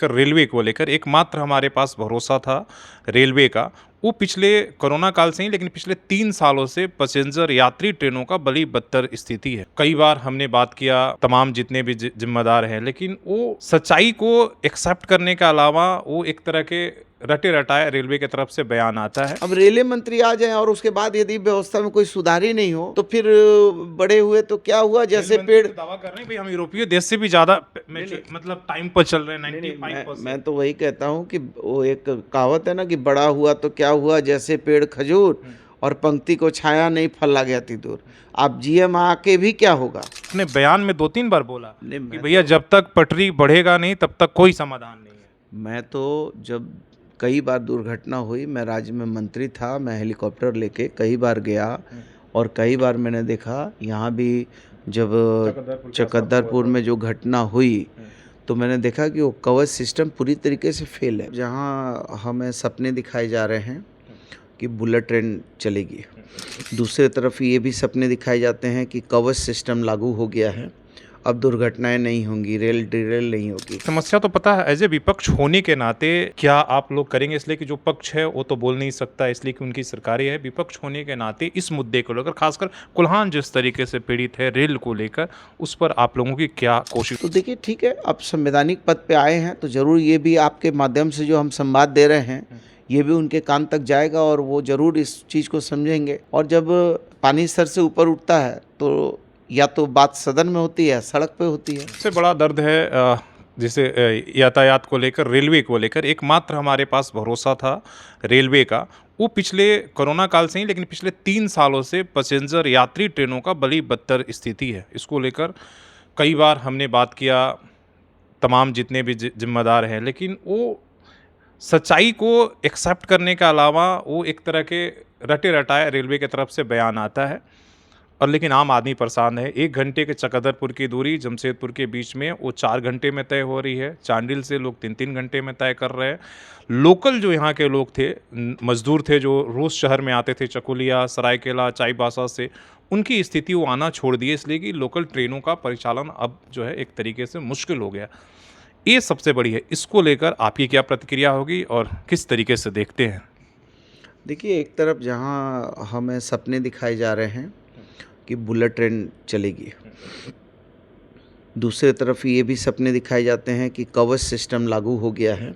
Railway को लेकर एकमात्र हमारे पास भरोसा था रेलवे का, वो पिछले कोरोना काल से ही लेकिन पिछले 3 सालों से पैसेंजर यात्री ट्रेनों का बड़ी बदतर स्थिति है। कई बार हमने बात किया तमाम जितने भी जिम्मेदार हैं, लेकिन वो सच्चाई को एक्सेप्ट करने के अलावा वो एक तरह के रटे रटाए रेलवे की तरफ से बयान आता है। अब रेलवे मंत्री आ जाए और उसके बाद यदि व्यवस्था में कोई सुधार ही नहीं हो तो फिर बड़े हुए तो क्या हुआ, जैसे पेड़ दावा कर रहे हैं भाई हम यूरोपीय देश से भी ज्यादा मतलब टाइम पर चल रहे हैं 95%। मैं तो वही कहता हूँ कि वो एक कहावत है ना कि बड़ा हुआ तो क्या हुआ, जैसे पेड़ खजूर और पंक्ति को छाया नहीं फल ला गया थी दूर। आप जीएम आके भी क्या होगा। अपने बयान में 2-3 बार बोला कि मैं भैया जब तक पटरी बढ़ेगा नहीं तब तक कोई समाधान नहीं है। मैं तो जब कई बार दुर्घटना हुई, मैं राज्य में मंत्री था, मैं हेलीकॉप्टर लेके कई बार गया और कई बार मैंने देखा यहाँ भी जब चकद्दरपुर में जो घटना हुई तो मैंने देखा कि वो कवच सिस्टम पूरी तरीके से फेल है। जहाँ हमें सपने दिखाए जा रहे हैं कि बुलेट ट्रेन चलेगी, दूसरी तरफ ये भी सपने दिखाए जाते हैं कि कवच सिस्टम लागू हो गया है, अब दुर्घटनाएं नहीं होंगी, रेल डिरेल नहीं होगी। समस्या तो पता है, एज ए विपक्ष होने के नाते क्या आप लोग करेंगे, इसलिए कि जो पक्ष है वो तो बोल नहीं सकता इसलिए कि उनकी सरकारें है। विपक्ष होने के नाते इस मुद्दे को लेकर, खासकर कुल्हान जिस तरीके से पीड़ित है रेल को लेकर, उस पर आप लोगों की क्या कोशिश? तो देखिए ठीक है, अब संवैधानिक पद पे आए हैं तो जरूर ये भी आपके माध्यम से जो हम संवाद दे रहे हैं ये भी उनके कान तक जाएगा और वो जरूर इस चीज़ को समझेंगे। और जब पानी सर से ऊपर उठता है तो या तो बात सदन में होती है, सड़क पे होती है। सबसे बड़ा दर्द है जैसे यातायात को लेकर, रेलवे को लेकर एकमात्र हमारे पास भरोसा था रेलवे का, वो पिछले कोरोना काल से ही लेकिन पिछले 3 सालों से पैसेंजर यात्री ट्रेनों का बड़ी बदतर स्थिति है। इसको लेकर कई बार हमने बात किया तमाम जितने भी जिम्मेदार हैं, लेकिन वो सच्चाई को एक्सेप्ट करने के अलावा वो एक तरह के रटे रटाए रेलवे की तरफ से बयान आता है। और लेकिन आम आदमी परेशान है। 1 घंटे के चकदरपुर की दूरी जमशेदपुर के बीच में वो 4 घंटे में तय हो रही है। चांडिल से लोग 3-3 घंटे में तय कर रहे हैं। लोकल जो यहाँ के लोग थे, मजदूर थे जो रोज़ शहर में आते थे चकुलिया, सरायकेला, चाईबासा से, उनकी स्थिति वो आना छोड़ दिए इसलिए कि लोकल ट्रेनों का परिचालन अब जो है एक तरीके से मुश्किल हो गया। ये सबसे बड़ी है। इसको लेकर आपकी क्या प्रतिक्रिया होगी और किस तरीके से देखते हैं? देखिए, एक तरफ जहाँ हमें सपने दिखाए जा रहे हैं कि बुलेट ट्रेन चलेगी, दूसरी तरफ ये भी सपने दिखाए जाते हैं कि कवच सिस्टम लागू हो गया है,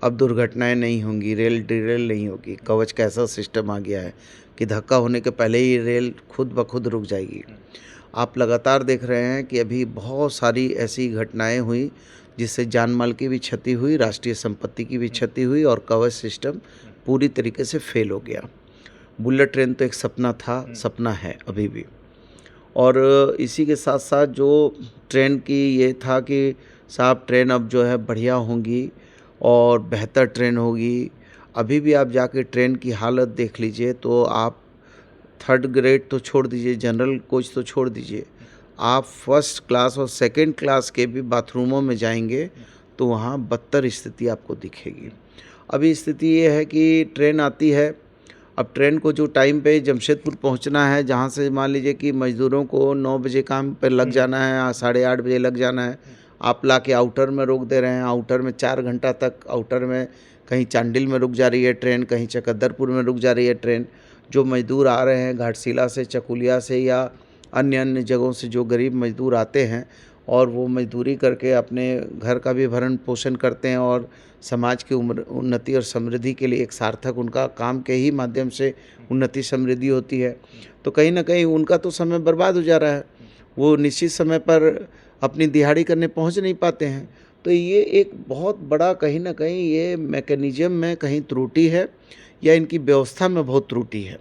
अब दुर्घटनाएं नहीं होंगी, रेल डिरेल नहीं होगी। कवच का ऐसा सिस्टम आ गया है कि धक्का होने के पहले ही रेल खुद ब खुद रुक जाएगी। आप लगातार देख रहे हैं कि अभी बहुत सारी ऐसी घटनाएं हुई जिससे जान माल की भी क्षति हुई, राष्ट्रीय संपत्ति की भी क्षति हुई और कवच सिस्टम पूरी तरीके से फेल हो गया। बुलेट ट्रेन तो एक सपना था, सपना है अभी भी। और इसी के साथ साथ जो ट्रेन की ये था कि साहब ट्रेन अब जो है बढ़िया होंगी और बेहतर ट्रेन होगी। अभी भी आप जाके ट्रेन की हालत देख लीजिए तो आप 3rd ग्रेड तो छोड़ दीजिए, जनरल कोच तो छोड़ दीजिए, आप 1st क्लास और 2nd क्लास के भी बाथरूमों में जाएंगे तो वहाँ बदतर स्थिति आपको दिखेगी। अभी स्थिति ये है कि ट्रेन आती है, अब ट्रेन को जो टाइम पे जमशेदपुर पहुंचना है, जहां से मान लीजिए कि मज़दूरों को 9 बजे काम पे लग जाना है, 8:30 बजे लग जाना है, आप ला के आउटर में रोक दे रहे हैं। आउटर में 4 घंटा तक आउटर में कहीं चांडिल में रुक जा रही है ट्रेन, कहीं चकद्दरपुर में रुक जा रही है ट्रेन। जो मज़दूर आ रहे हैं घाटशिला से, चकुलिया से या अन्य अन्य जगहों से जो गरीब मज़दूर आते हैं और वो मज़दूरी करके अपने घर का भी भरण पोषण करते हैं और समाज की उन्नति और समृद्धि के लिए एक सार्थक उनका काम के ही माध्यम से उन्नति समृद्धि होती है, तो कहीं ना कहीं उनका तो समय बर्बाद हो जा रहा है। वो निश्चित समय पर अपनी दिहाड़ी करने पहुंच नहीं पाते हैं। तो ये एक बहुत बड़ा कहीं ना कहीं ये मैकेनिज्म में कहीं त्रुटि है या इनकी व्यवस्था में बहुत त्रुटि है।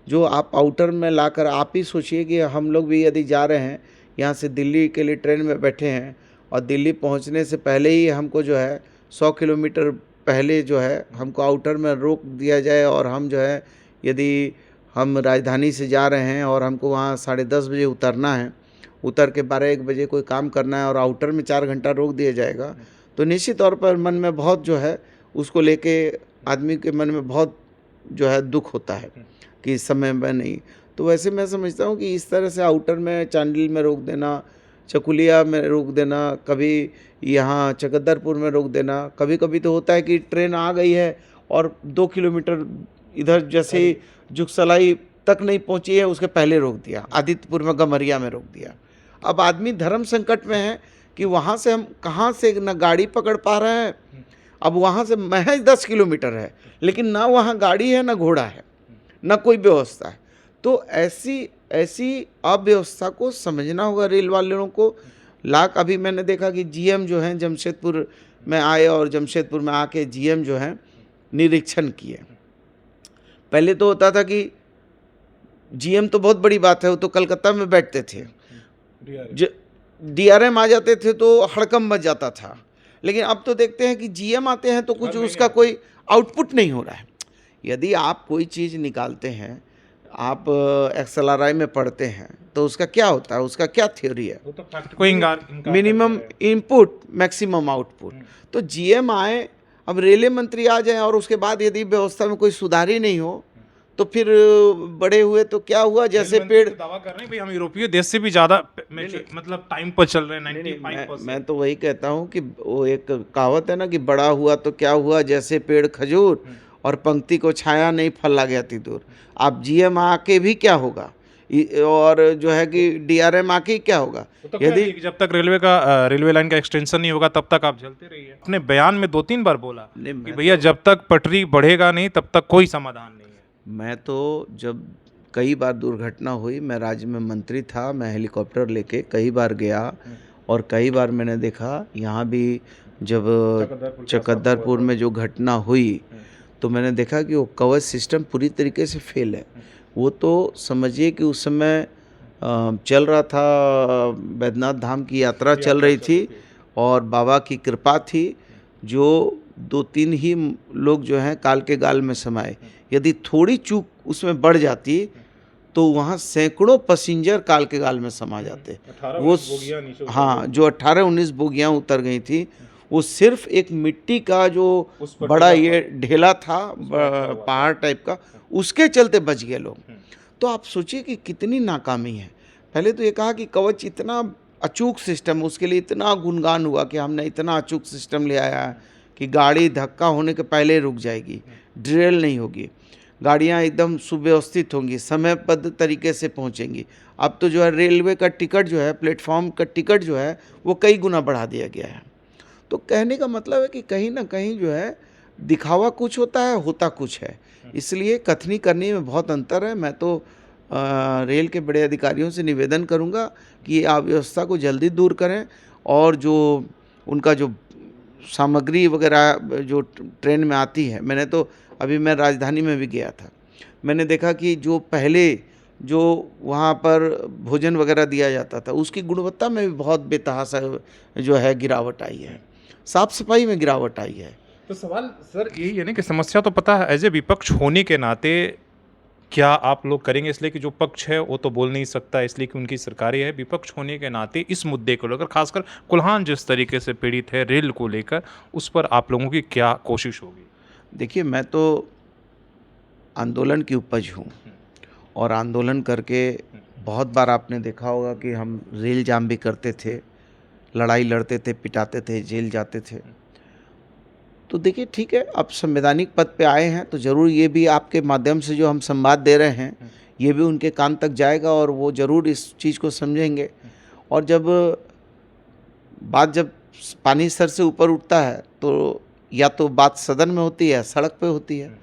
जो आप आउटर में लाकर, आप ही सोचिए कि हम लोग भी यदि जा रहे हैं यहाँ से दिल्ली के लिए ट्रेन में बैठे हैं और दिल्ली पहुँचने से पहले ही हमको जो है 100 किलोमीटर पहले जो है हमको आउटर में रोक दिया जाए और हम जो है यदि हम राजधानी से जा रहे हैं और हमको वहाँ 10:30 बजे उतरना है, उतर के 12-1 बजे कोई काम करना है और आउटर में 4 घंटा रोक दिया जाएगा, तो निश्चित तौर पर मन में बहुत जो है उसको लेके आदमी के मन में बहुत जो है दुख होता है कि इस समय में नहीं। तो वैसे मैं समझता हूँ कि इस तरह से आउटर में चांडिल में रोक देना चकुलिया में रोक देना, कभी यहाँ चकद्दरपुर में रोक देना। कभी कभी तो होता है कि ट्रेन आ गई है और 2 किलोमीटर इधर जैसे ही जुगसलाई तक नहीं पहुंची है उसके पहले रोक दिया, आदित्यपुर में गमरिया में रोक दिया। अब आदमी धर्म संकट में है कि वहाँ से हम कहाँ से न गाड़ी पकड़ पा रहे हैं। अब वहाँ से महज 10 किलोमीटर है, लेकिन ना वहाँ गाड़ी है, ना घोड़ा है, ना कोई व्यवस्था है। तो ऐसी अव्यवस्था को समझना होगा रेल वालों को। लाख अभी मैंने देखा कि जीएम जो हैं जमशेदपुर में आए और जमशेदपुर में आके जीएम जो हैं निरीक्षण किए। पहले तो होता था कि जीएम तो बहुत बड़ी बात है, वो तो कलकत्ता में बैठते थे, डीआरएम आ जाते थे तो हड़कंप मच जाता था। लेकिन अब तो देखते हैं कि जीएम आते हैं तो कुछ उसका कोई आउटपुट नहीं हो रहा है। यदि आप कोई चीज़ निकालते हैं, आप एक्सएलआरआई में पढ़ते हैं तो उसका क्या होता है, उसका क्या थ्योरी है, मिनिमम इनपुट मैक्सिमम आउटपुट। तो जीएम आए, अब रेलवे मंत्री आ जाए और उसके बाद यदि व्यवस्था में कोई सुधार ही नहीं हो तो फिर बड़े हुए तो क्या हुआ, जैसे पेड़ दावा कर रहे हैं भाई हम यूरोपीय देश से भी ज़्यादा मतलब टाइम पर चल रहे हैं 95%। मैं तो वही कहता हूँ कि वो एक कहावत है ना कि बड़ा हुआ तो क्या हुआ, जैसे पेड़ खजूर और पंक्ति को छाया नहीं फल आ गया थी दूर। आप जीएम आके भी क्या होगा, और जो है कि डीआरएम आके क्या होगा। यदि जब तक रेलवे लाइन का एक्सटेंशन नहीं होगा तब तक आप चलते रहिए। अपने बयान में 2-3 बार बोला कि भैया जब तक पटरी बढ़ेगा नहीं तब तक कोई समाधान नहीं है। मैं तो जब कई बार दुर्घटना हुई, मैं राज्य में मंत्री था, मैं हेलीकॉप्टर लेके कई बार गया और कई बार मैंने देखा। यहाँ भी जब चकद्दरपुर में जो घटना हुई तो मैंने देखा कि वो कवच सिस्टम पूरी तरीके से फेल है। वो तो समझिए कि उस समय चल रहा था, बैद्यनाथ धाम की यात्रा चल रही थी और बाबा की कृपा थी, जो 2-3 ही लोग जो हैं काल के गाल में समाये। यदि थोड़ी चूक उसमें बढ़ जाती तो वहाँ सैकड़ों पैसेंजर काल के गाल में समा जाते। वो हाँ, जो 18-19 बोगियाँ उतर गई थी, वो सिर्फ एक मिट्टी का जो बड़ा ये ढेला था पहाड़ टाइप का, उसके चलते बच गए लोग। तो आप सोचिए कि कितनी नाकामी है। पहले तो ये कहा कि कवच इतना अचूक सिस्टम, उसके लिए इतना गुणगान हुआ कि हमने इतना अचूक सिस्टम ले आया है कि गाड़ी धक्का होने के पहले रुक जाएगी, ड्रिल नहीं होगी, गाड़ियाँ एकदम सुव्यवस्थित होंगी, समयबद्ध तरीके से पहुँचेंगी। अब तो जो है रेलवे का टिकट जो है, प्लेटफॉर्म का टिकट जो है, वो कई गुना बढ़ा दिया गया है। तो कहने का मतलब है कि कहीं ना कहीं जो है दिखावा कुछ होता है, होता कुछ है। इसलिए कथनी करने में बहुत अंतर है। मैं तो रेल के बड़े अधिकारियों से निवेदन करूंगा कि ये अव्यवस्था को जल्दी दूर करें और जो उनका जो सामग्री वगैरह जो ट्रेन में आती है, मैंने तो अभी मैं राजधानी में भी गया था, मैंने देखा कि जो पहले जो वहाँ पर भोजन वगैरह दिया जाता था उसकी गुणवत्ता में भी बहुत बेतहाशा जो है गिरावट आई है, साफ सफाई में गिरावट आई है। तो सवाल सर यही है ना कि समस्या तो पता है, एज ए विपक्ष होने के नाते क्या आप लोग करेंगे, इसलिए कि जो पक्ष है वो तो बोल नहीं सकता इसलिए कि उनकी सरकारें है। विपक्ष होने के नाते इस मुद्दे को लेकर, खासकर कुल्हान जिस तरीके से पीड़ित है रेल को लेकर, उस पर आप लोगों की क्या कोशिश होगी? देखिए, मैं तो आंदोलन की उपज हूँ और आंदोलन करके बहुत बार आपने देखा होगा कि हम रेल जाम भी करते थे, लड़ाई लड़ते थे, पिटाते थे, जेल जाते थे। तो देखिए ठीक है, अब संवैधानिक पद पे आए हैं तो ज़रूर ये भी आपके माध्यम से जो हम संवाद दे रहे हैं ये भी उनके कान तक जाएगा और वो ज़रूर इस चीज़ को समझेंगे। और जब पानी सर से ऊपर उठता है तो या तो बात सदन में होती है, सड़क पे होती है।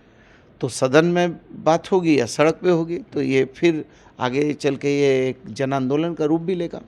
तो सदन में बात होगी या सड़क पे होगी, तो ये फिर आगे चल के ये एक जन आंदोलन का रूप भी लेगा।